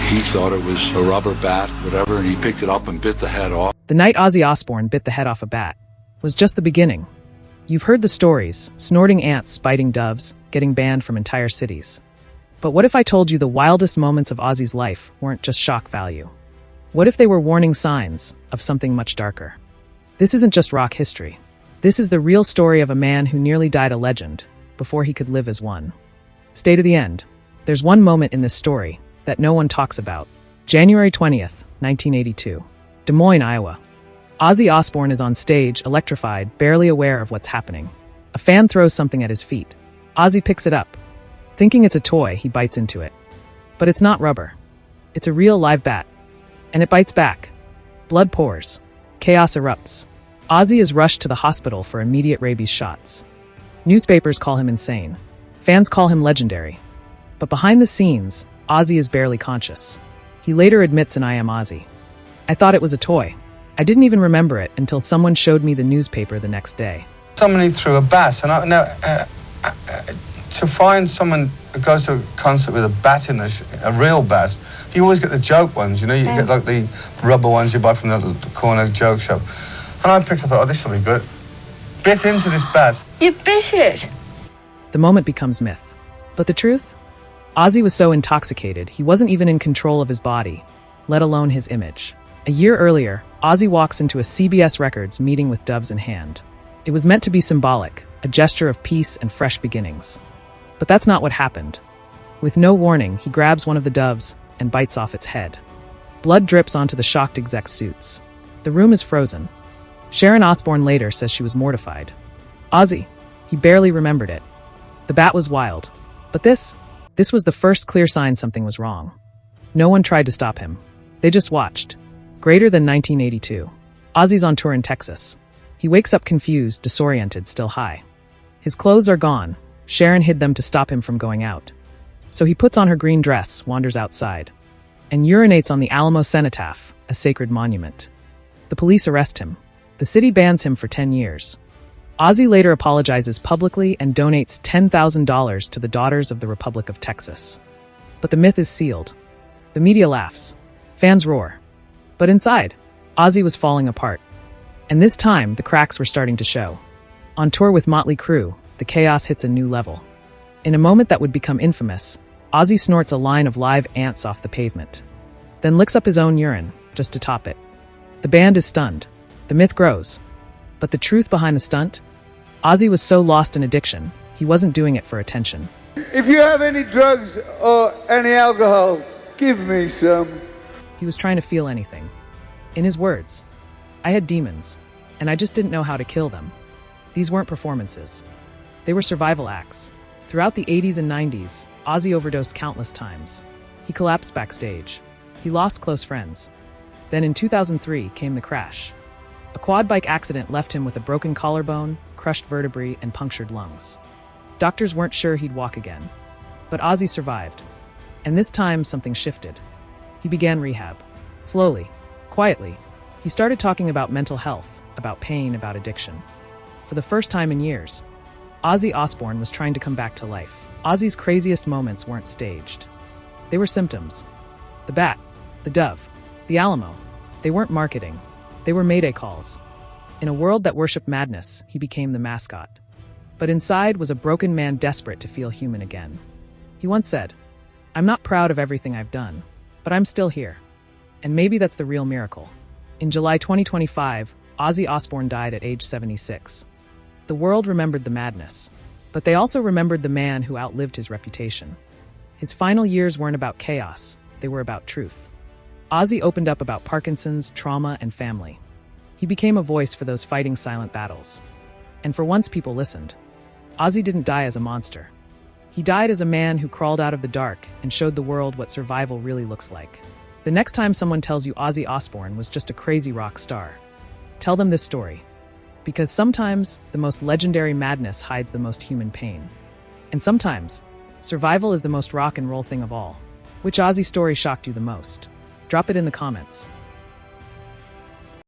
He thought it was a rubber bat, whatever, and he picked it up and bit the head off. The night Ozzy Osbourne bit the head off a bat was just the beginning. You've heard the stories, snorting ants, biting doves, getting banned from entire cities. But what if I told you the wildest moments of Ozzy's life weren't just shock value? What if they were warning signs of something much darker? This isn't just rock history. This is the real story of a man who nearly died a legend before he could live as one. Stay to the end. There's one moment in this story that no one talks about. January 20th, 1982. Des Moines, Iowa. Ozzy Osbourne is on stage, electrified, barely aware of what's happening. A fan throws something at his feet. Ozzy picks it up. Thinking it's a toy, he bites into it. But it's not rubber. It's a real live bat. And it bites back. Blood pours. Chaos erupts. Ozzy is rushed to the hospital for immediate rabies shots. Newspapers call him insane. Fans call him legendary. But behind the scenes, Ozzy is barely conscious. He later admits in I Am Ozzy. I thought it was a toy. I didn't even remember it until someone showed me the newspaper the next day. Somebody threw a bat, and to find someone that goes to a concert with a bat in a real bat, you always get the joke ones, you know, you get like the rubber ones you buy from the corner joke shop. And I thought, oh, this will be good. Bit into this bat. You bit it? The moment becomes myth. But the truth? Ozzy was so intoxicated, he wasn't even in control of his body, let alone his image. A year earlier, Ozzy walks into a CBS Records meeting with doves in hand. It was meant to be symbolic, a gesture of peace and fresh beginnings. But that's not what happened. With no warning, he grabs one of the doves and bites off its head. Blood drips onto the shocked exec's suits. The room is frozen. Sharon Osbourne later says she was mortified. Ozzy, he barely remembered it. The bat was wild. But this was the first clear sign something was wrong. No one tried to stop him. They just watched. Greater than 1982. Ozzy's on tour in Texas. He wakes up confused, disoriented, still high. His clothes are gone. Sharon hid them to stop him from going out. So he puts on her green dress, wanders outside, and urinates on the Alamo Cenotaph, a sacred monument. The police arrest him. The city bans him for 10 years. Ozzy later apologizes publicly and donates $10,000 to the Daughters of the Republic of Texas. But the myth is sealed. The media laughs. Fans roar. But inside, Ozzy was falling apart. And this time, the cracks were starting to show. On tour with Motley Crue, the chaos hits a new level. In a moment that would become infamous, Ozzy snorts a line of live ants off the pavement, then licks up his own urine, just to top it. The band is stunned. The myth grows. But the truth behind the stunt? Ozzy was so lost in addiction, he wasn't doing it for attention. If you have any drugs or any alcohol, give me some. He was trying to feel anything. In his words, I had demons, and I just didn't know how to kill them. These weren't performances. They were survival acts. Throughout the 80s and 90s, Ozzy overdosed countless times. He collapsed backstage. He lost close friends. Then in 2003 came the crash. A quad bike accident left him with a broken collarbone, crushed vertebrae, and punctured lungs. Doctors weren't sure he'd walk again. But Ozzy survived. And this time, something shifted. He began rehab. Slowly, quietly, he started talking about mental health, about pain, about addiction. For the first time in years, Ozzy Osbourne was trying to come back to life. Ozzy's craziest moments weren't staged. They were symptoms. The bat, the dove, the Alamo. They weren't marketing. They were mayday calls. In a world that worshipped madness, he became the mascot. But inside was a broken man desperate to feel human again. He once said, I'm not proud of everything I've done, but I'm still here. And maybe that's the real miracle. In July 2025, Ozzy Osbourne died at age 76. The world remembered the madness, but they also remembered the man who outlived his reputation. His final years weren't about chaos, they were about truth. Ozzy opened up about Parkinson's, trauma, and family. He became a voice for those fighting silent battles. And for once people listened. Ozzy didn't die as a monster. He died as a man who crawled out of the dark and showed the world what survival really looks like. The next time someone tells you Ozzy Osbourne was just a crazy rock star, tell them this story. Because sometimes the most legendary madness hides the most human pain. And sometimes survival is the most rock and roll thing of all. Which Ozzy story shocked you the most? Drop it in the comments.